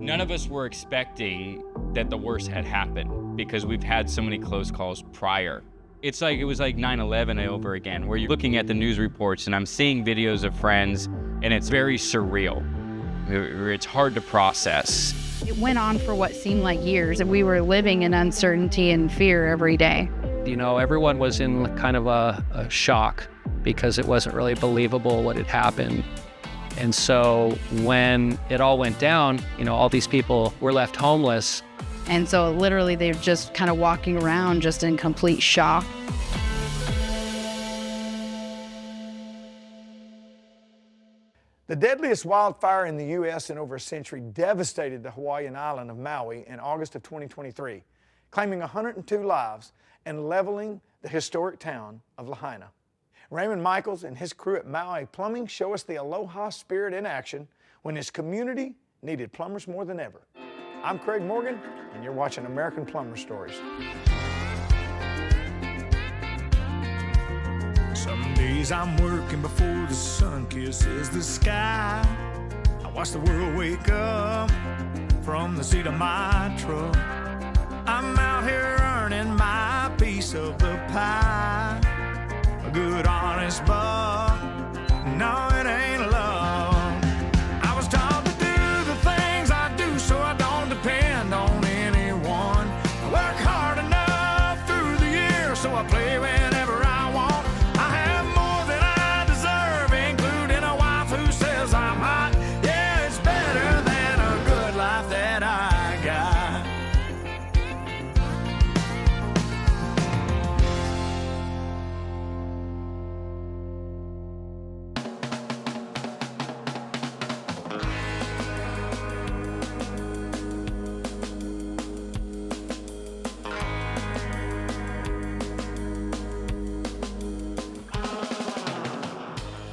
None of us were expecting that the worst had happened because we've had so many close calls prior. It was like 9/11 over again, where you're looking at the news reports and I'm seeing videos of friends and it's very surreal. It's hard to process. It went on for what seemed like years, and we were living in uncertainty and fear every day. You know, everyone was in kind of a shock because it wasn't really believable what had happened. And so when it all went down, you know, all these people were left homeless. And so literally they're just kind of walking around just in complete shock. The deadliest wildfire in the U.S. in over a century devastated the Hawaiian island of Maui in August of 2023, claiming 102 lives and leveling the historic town of Lahaina. Raymond Michaels and his crew at Maui Plumbing show us the Aloha spirit in action when his community needed plumbers more than ever. I'm Craig Morgan, and you're watching American Plumber Stories. Some days I'm working before the sun kisses the sky. I watch the world wake up from the seat of my truck. I'm out here earning my piece of the pie. A good honest buck, no it ain't love. I was taught to do the things I do so I don't depend on anyone. I work hard enough through the year so I play whenever I want. I have more than I deserve, including a wife who says I'm hot. Yeah, it's better than a good life that I got.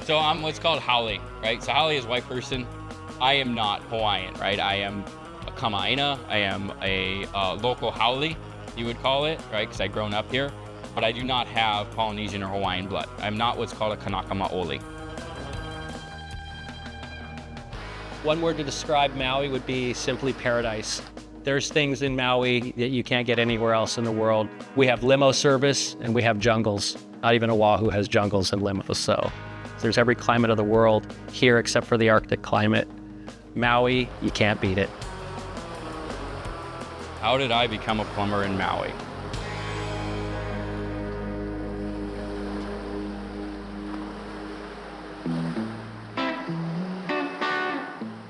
So I'm what's called haole, right? So haole is white person. I am not Hawaiian, right? I am a kama'aina. I am a local haole, you would call it, right? Because I've grown up here. But I do not have Polynesian or Hawaiian blood. I'm not what's called a kanaka ma'ole. One word to describe Maui would be simply paradise. There's things in Maui that you can't get anywhere else in the world. We have limo service and we have jungles. Not even Oahu has jungles and limos, so there's every climate of the world here except for the Arctic climate. Maui, you can't beat it. How did I become a plumber in Maui?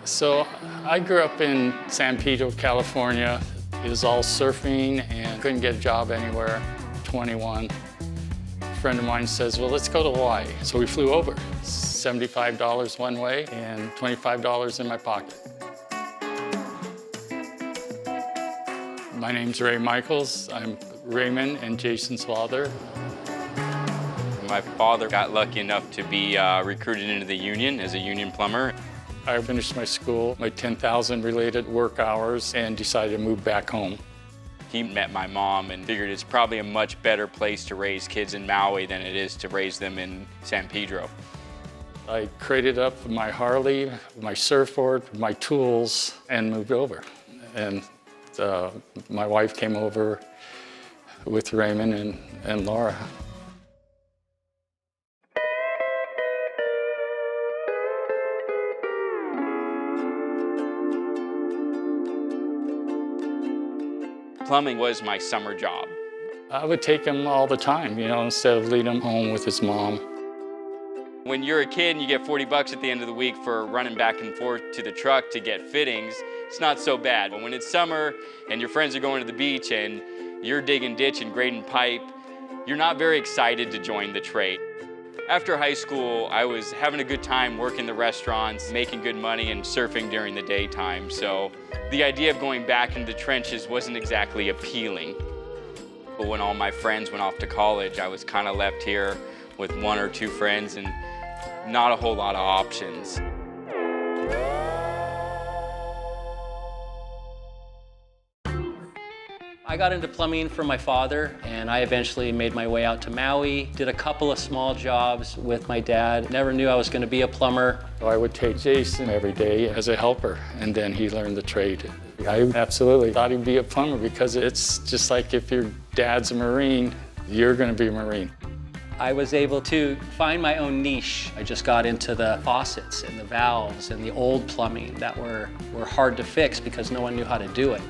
So I grew up in San Pedro, California. It was all surfing and couldn't get a job anywhere. 21. A friend of mine says, well, let's go to Hawaii. So we flew over. $75 one way and $25 in my pocket. My name's Ray Michaels. I'm Raymond and Jason's father. My father got lucky enough to be recruited into the union as a union plumber. I finished my school, my 10,000 related work hours, and decided to move back home. He met my mom and figured it's probably a much better place to raise kids in Maui than it is to raise them in San Pedro. I crated up my Harley, my surfboard, my tools, and moved over. And my wife came over with Raymond and Laura. Plumbing was my summer job. I would take him all the time, you know, instead of leaving him home with his mom. When you're a kid and you get 40 bucks at the end of the week for running back and forth to the truck to get fittings, it's not so bad. But when it's summer and your friends are going to the beach and you're digging ditch and grading pipe, you're not very excited to join the trade. After high school, I was having a good time working the restaurants, making good money and surfing during the daytime. So the idea of going back into the trenches wasn't exactly appealing. But when all my friends went off to college, I was kind of left here with one or two friends and not a whole lot of options. I got into plumbing from my father, and I eventually made my way out to Maui, did a couple of small jobs with my dad. Never knew I was going to be a plumber. I would take Jason every day as a helper, and then he learned the trade. I absolutely thought he'd be a plumber because it's just like if your dad's a Marine, you're going to be a Marine. I was able to find my own niche. I just got into the faucets and the valves and the old plumbing that were hard to fix because no one knew how to do it.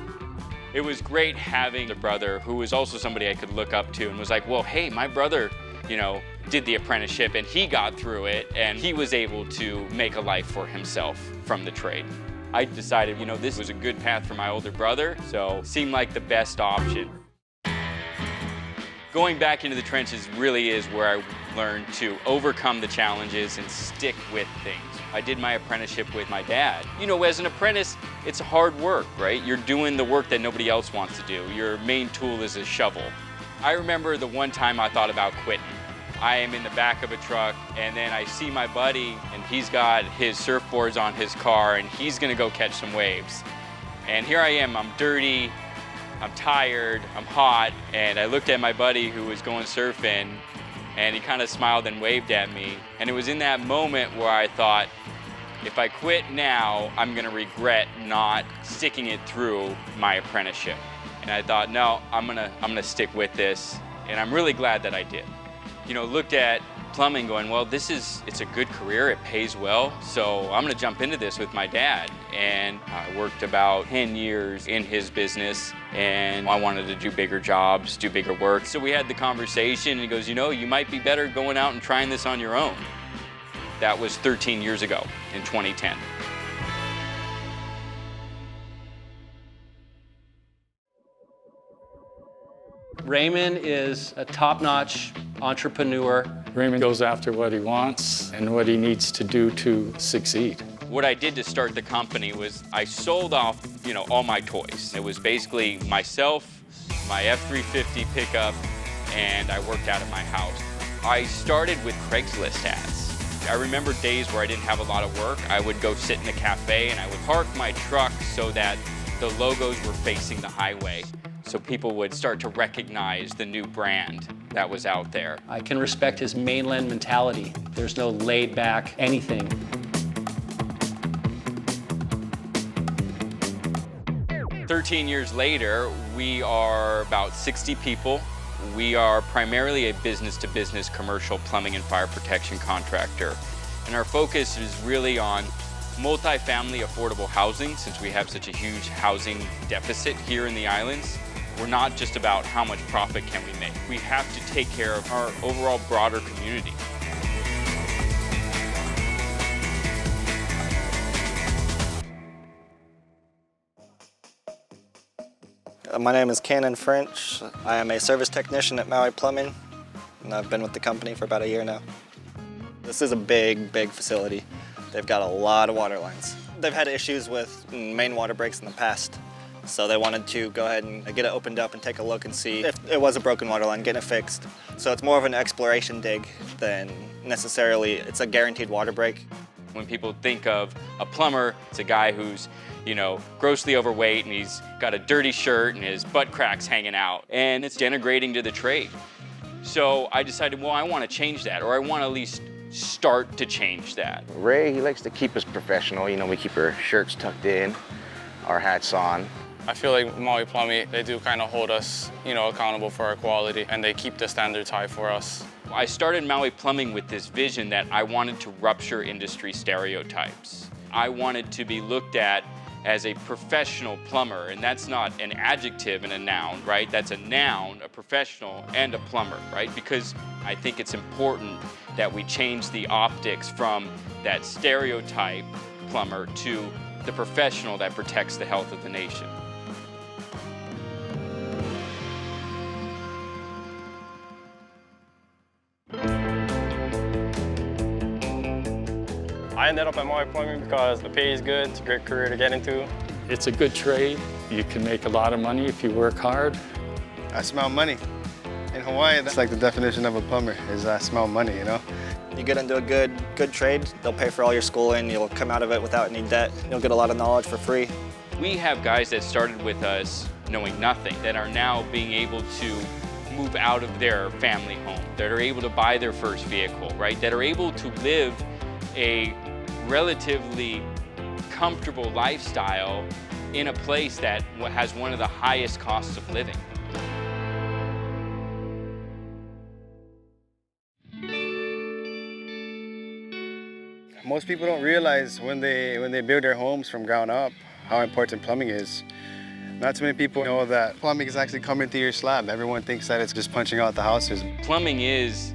It was great having a brother who was also somebody I could look up to and was like, well, hey, my brother, did the apprenticeship and he got through it and he was able to make a life for himself from the trade. I decided, this was a good path for my older brother, so it seemed like the best option. Going back into the trenches really is where I learned to overcome the challenges and stick with things. I did my apprenticeship with my dad. As an apprentice, it's hard work, right? You're doing the work that nobody else wants to do. Your main tool is a shovel. I remember the one time I thought about quitting. I am in the back of a truck and then I see my buddy and he's got his surfboards on his car and he's gonna go catch some waves. And here I am, I'm dirty, I'm tired, I'm hot, and I looked at my buddy who was going surfing and he kind of smiled and waved at me. And it was in that moment where I thought, if I quit now, I'm gonna regret not sticking it through my apprenticeship. And I thought, no, I'm gonna stick with this. And I'm really glad that I did. Looked at plumbing going, well, it's a good career, it pays well, so I'm gonna jump into this with my dad. And I worked about 10 years in his business and I wanted to do bigger jobs, do bigger work. So we had the conversation and he goes, you might be better going out and trying this on your own. That was 13 years ago in 2010. Raymond is a top-notch entrepreneur. Raymond goes after what he wants and what he needs to do to succeed. What I did to start the company was I sold off, all my toys. It was basically myself, my F-350 pickup, and I worked out of my house. I started with Craigslist ads. I remember days where I didn't have a lot of work. I would go sit in a cafe and I would park my truck so that the logos were facing the highway, so people would start to recognize the new brand that was out there. I can respect his mainland mentality. There's no laid back anything. "13 years later, we are about 60 people. We are primarily a business-to-business commercial plumbing and fire protection contractor. And our focus is really on multifamily affordable housing, since we have such a huge housing deficit here in the islands. We're not just about how much profit can we make. We have to take care of our overall broader community. My name is Cannon French. I am a service technician at Maui Plumbing, and I've been with the company for about a year now. This is a big, big facility. They've got a lot of water lines. They've had issues with main water breaks in the past, so they wanted to go ahead and get it opened up and take a look and see if it was a broken water line, getting it fixed. So it's more of an exploration dig than necessarily it's a guaranteed water break. When people think of a plumber, it's a guy who's, grossly overweight and he's got a dirty shirt and his butt crack's hanging out, and it's denigrating to the trade. So I decided, well, I want to change that, or I want to at least start to change that. Ray, he likes to keep us professional. We keep our shirts tucked in, our hats on. I feel like Maui Plumbing, they do kind of hold us, accountable for our quality, and they keep the standards high for us. I started Maui Plumbing with this vision that I wanted to rupture industry stereotypes. I wanted to be looked at as a professional plumber, and that's not an adjective and a noun, right? That's a noun, a professional, and a plumber, right? Because I think it's important that we change the optics from that stereotype plumber to the professional that protects the health of the nation. I ended up at Maui Plumbing because the pay is good, it's a great career to get into. It's a good trade. You can make a lot of money if you work hard. I smell money. In Hawaii, that's like the definition of a plumber, is I smell money, You get into a good trade, they'll pay for all your schooling, you'll come out of it without any debt, you'll get a lot of knowledge for free. We have guys that started with us knowing nothing, that are now being able to move out of their family home, that are able to buy their first vehicle, right? That are able to live a relatively comfortable lifestyle in a place that has one of the highest costs of living. Most people don't realize when they build their homes from ground up how important plumbing is. Not too many people know that plumbing is actually coming through your slab. Everyone thinks that it's just punching out the houses. Plumbing is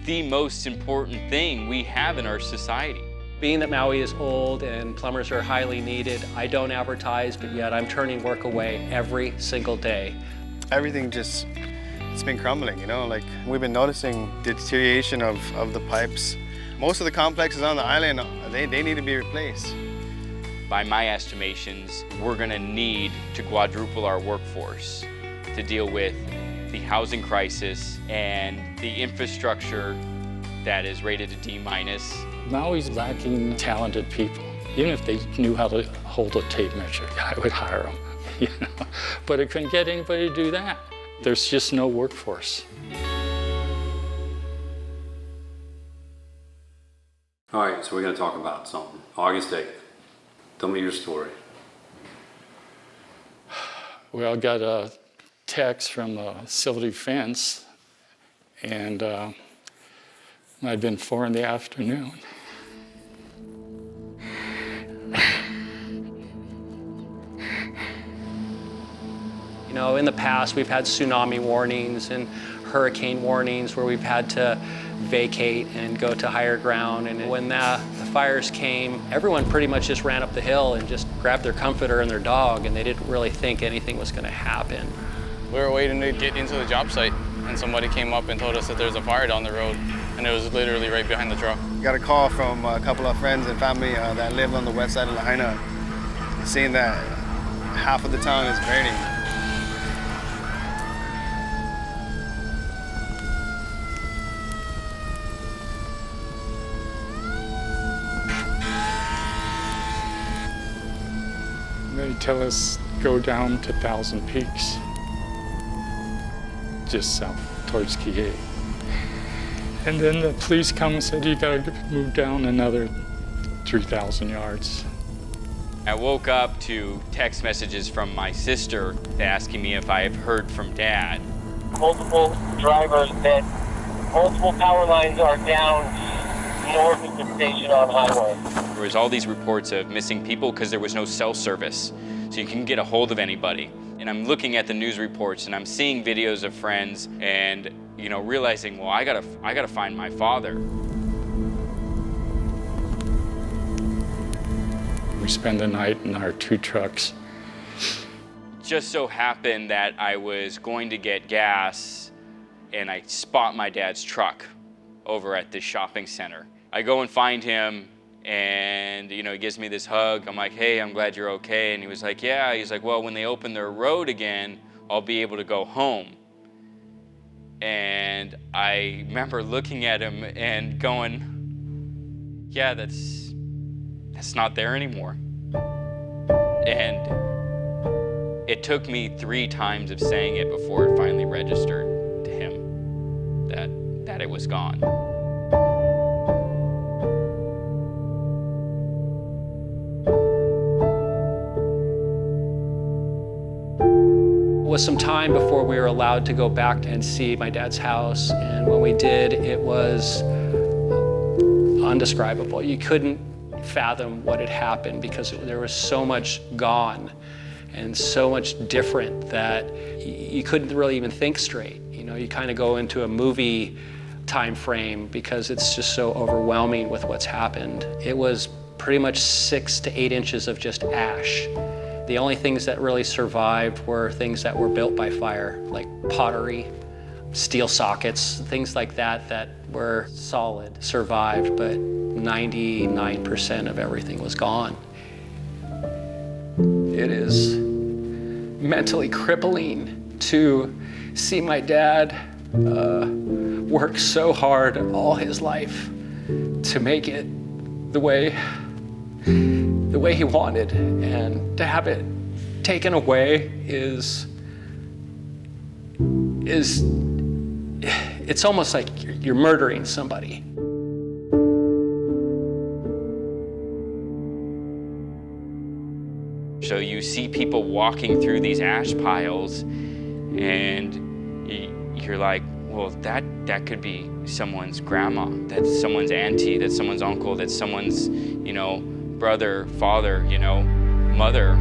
the most important thing we have in our society. Being that Maui is old and plumbers are highly needed, I don't advertise, but yet I'm turning work away every single day. Everything it's been crumbling, you know? Like, we've been noticing the deterioration of the pipes. Most of the complexes on the island, they need to be replaced. By my estimations, we're gonna need to quadruple our workforce to deal with the housing crisis and the infrastructure that is rated a D-. Maui's lacking talented people. Even if they knew how to hold a tape measure, I would hire them, you know? But I couldn't get anybody to do that. There's just no workforce. All right, so we're gonna talk about something. August 8th. Tell me your story. Well, I got a text from the civil defense, and it might have been 4 in the afternoon. You know, in the past, we've had tsunami warnings and hurricane warnings where we've had to vacate and go to higher ground. And when the fires came, everyone pretty much just ran up the hill and just grabbed their comforter and their dog, and they didn't really think anything was going to happen. We were waiting to get into the job site, and somebody came up and told us that there's a fire down the road, and it was literally right behind the truck. Got a call from a couple of friends and family that live on the west side of Lahaina, saying that half of the town is burning. They tell us go down to 1,000 Peaks, just south towards Kihei. And then the police come and said, you gotta move down another 3,000 yards. I woke up to text messages from my sister asking me if I have heard from Dad. Multiple drivers that multiple power lines are down north of the station on highway. There was all these reports of missing people because there was no cell service, so you couldn't get a hold of anybody. And I'm looking at the news reports and I'm seeing videos of friends and, you know, realizing, well, I gotta find my father. We spend the night in our 2 trucks. Just so happened that I was going to get gas and I spot my dad's truck over at this shopping center. I go and find him and, you know, he gives me this hug. I'm like, hey, I'm glad you're okay. And he was like, yeah. He's like, well, when they open their road again, I'll be able to go home. And I remember looking at him and going, yeah, that's not there anymore. And it took me 3 times of saying it before it finally registered to him that it was gone. It was some time before we were allowed to go back and see my dad's house, and when we did, it was undescribable. You couldn't fathom what had happened because there was so much gone and so much different that you couldn't really even think straight. You know, you kind of go into a movie time frame because it's just so overwhelming with what's happened. It was pretty much 6 to 8 inches of just ash. The only things that really survived were things that were built by fire, like pottery, steel sockets, things like that were solid, survived, but 99% of everything was gone. It is mentally crippling to see my dad work so hard all his life to make it the way he wanted, and to have it taken away is it's almost like you're murdering somebody. So you see people walking through these ash piles, and you're like, well, that could be someone's grandma, that's someone's auntie, that's someone's uncle, that's someone's, you know, brother, father, you know, mother.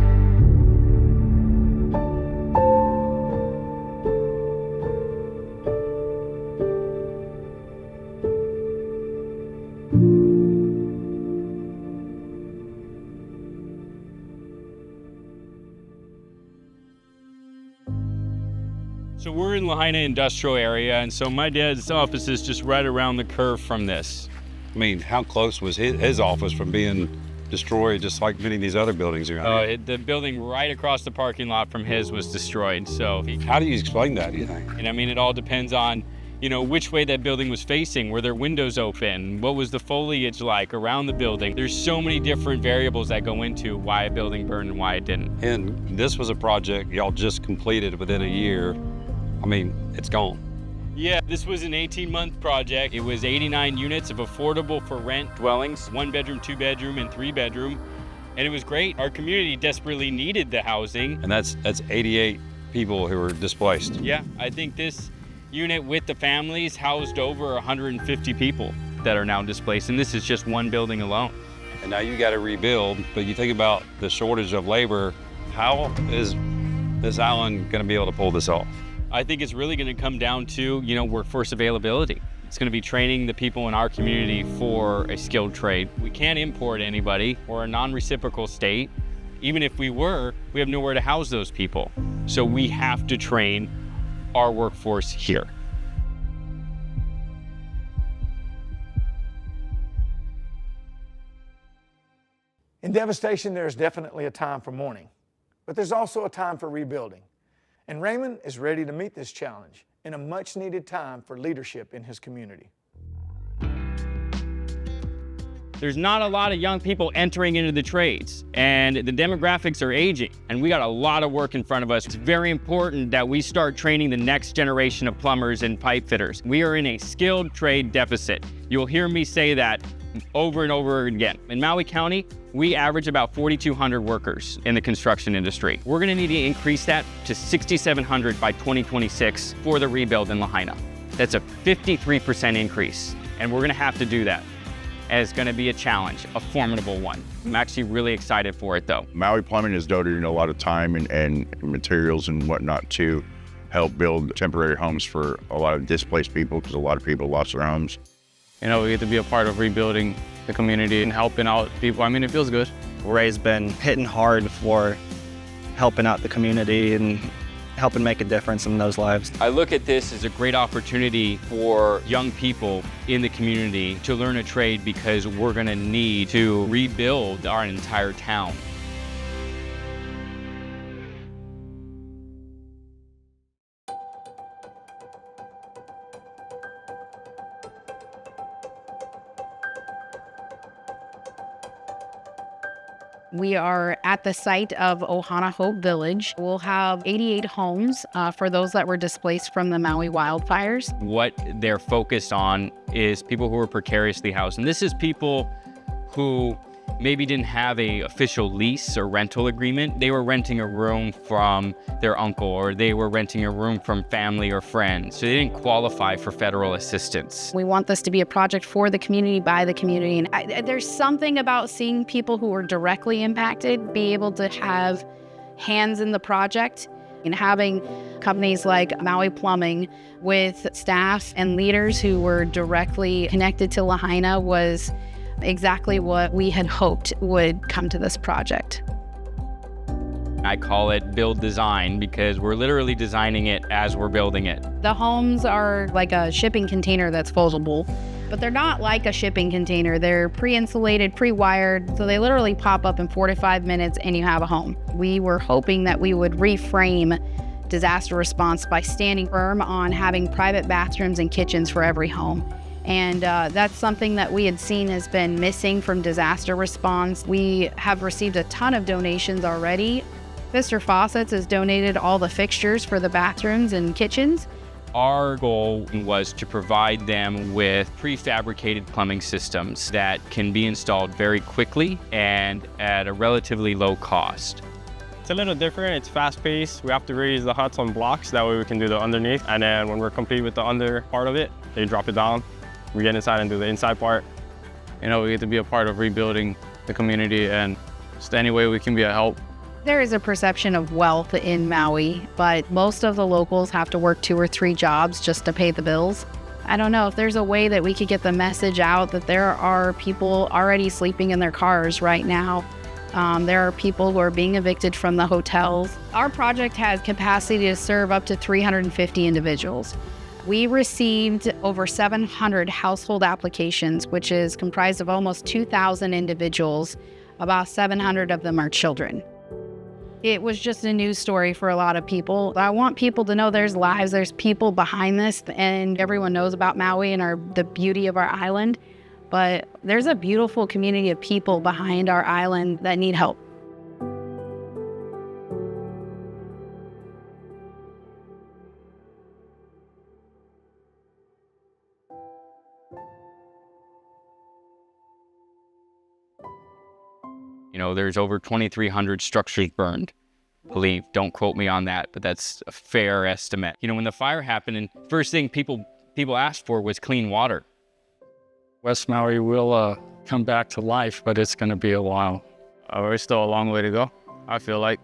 So we're in Lahaina industrial area, and so my dad's office is just right around the curve from this. I mean, how close was his office from being destroyed, just like many of these other buildings around here? The building right across the parking lot from his was destroyed. So how do you explain that, do you think? And I mean, it all depends on, you know, which way that building was facing. Were there windows open? What was the foliage like around the building? There's so many different variables that go into why a building burned and why it didn't. And this was a project y'all just completed within a year. I mean, it's gone. Yeah, this was an 18-month project. It was 89 units of affordable for rent dwellings, 1-bedroom, 2-bedroom, and 3-bedroom. And it was great. Our community desperately needed the housing. And that's 88 people who were displaced. Yeah, I think this unit with the families housed over 150 people that are now displaced. And this is just one building alone. And now you got to rebuild, but you think about the shortage of labor. How is this island going to be able to pull this off? I think it's really going to come down to, you know, workforce availability. It's going to be training the people in our community for a skilled trade. We can't import anybody. We're a non-reciprocal state. Even if we were, we have nowhere to house those people. So we have to train our workforce here. In devastation, there's definitely a time for mourning, but there's also a time for rebuilding. And Raymond is ready to meet this challenge in a much-needed time for leadership in his community. There's not a lot of young people entering into the trades, and the demographics are aging, and we got a lot of work in front of us. It's very important that we start training the next generation of plumbers and pipe fitters. We are in a skilled trade deficit. You'll hear me say that over and over again. In Maui County, we average about 4,200 workers in the construction industry. We're gonna need to increase that to 6,700 by 2026 for the rebuild in Lahaina. That's a 53% increase, and we're gonna have to do that. And it's gonna be a challenge, a formidable one. I'm actually really excited for it though. Maui Plumbing has donated a lot of time and materials and whatnot to help build temporary homes for a lot of displaced people, because a lot of people lost their homes. You know, we get to be a part of rebuilding the community and helping out people. I mean, it feels good. Ray's been hitting hard for helping out the community and helping make a difference in those lives. I look at this as a great opportunity for young people in the community to learn a trade, because we're gonna need to rebuild our entire town. We are at the site of Ohana Hope Village. We'll have 88 homes for those that were displaced from the Maui wildfires. What they're focused on is people who are precariously housed. And this is people who maybe didn't have an official lease or rental agreement. They were renting a room from their uncle, or they were renting a room from family or friends. So they didn't qualify for federal assistance. We want this to be a project for the community, by the community. And there's something about seeing people who were directly impacted be able to have hands in the project, and having companies like Maui Plumbing with staff and leaders who were directly connected to Lahaina was exactly what we had hoped would come to this project. I call it build design, because we're literally designing it as we're building it. The homes are like a shipping container that's foldable, but they're not like a shipping container. They're pre-insulated, pre-wired, so they literally pop up in 4 to 5 minutes and you have a home. We were hoping that we would reframe disaster response by standing firm on having private bathrooms and kitchens for every home. And that's something that we had seen has been missing from disaster response. We have received a ton of donations already. Mr. Faucets has donated all the fixtures for the bathrooms and kitchens. Our goal was to provide them with prefabricated plumbing systems that can be installed very quickly and at a relatively low cost. It's a little different, it's fast-paced. We have to raise the huts on blocks, that way we can do the underneath. And then when we're complete with the under part of it, they drop it down. We get inside and do the inside part. You know, we get to be a part of rebuilding the community, and just any way we can be a help. There is a perception of wealth in Maui, but most of the locals have to work 2 or 3 jobs just to pay the bills. I don't know if there's a way that we could get the message out that there are people already sleeping in their cars right now. There are people who are being evicted from the hotels. Our project has capacity to serve up to 350 individuals. We received over 700 household applications, which is comprised of almost 2,000 individuals. About 700 of them are children. It was just a news story for a lot of people. I want people to know there's lives, there's people behind this, and everyone knows about Maui and the beauty of our island. But there's a beautiful community of people behind our island that need help. You know, there's over 2,300 structures burned. Believe, don't quote me on that, but that's a fair estimate. You know, when the fire happened, and first thing people asked for was clean water. West Maui will come back to life, but it's going to be a while. We're still a long way to go, I feel like.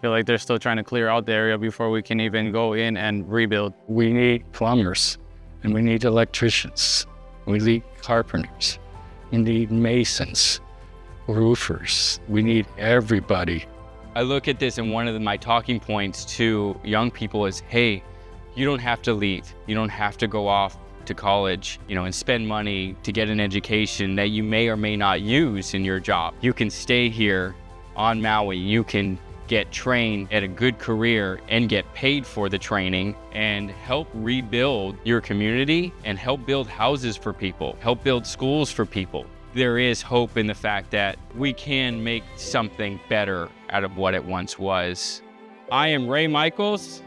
They're still trying to clear out the area before we can even go in and rebuild. We need plumbers, and we need electricians. We need carpenters. We need masons, roofers. We need everybody. I look at this, and one of my talking points to young people is, hey, you don't have to leave. You don't have to go off to college, you know, and spend money to get an education that you may or may not use in your job. You can stay here on Maui. You can get trained at a good career and get paid for the training and help rebuild your community and help build houses for people, help build schools for people. There is hope in the fact that we can make something better out of what it once was. I am Ray Michaels,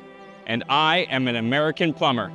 and I am an American plumber.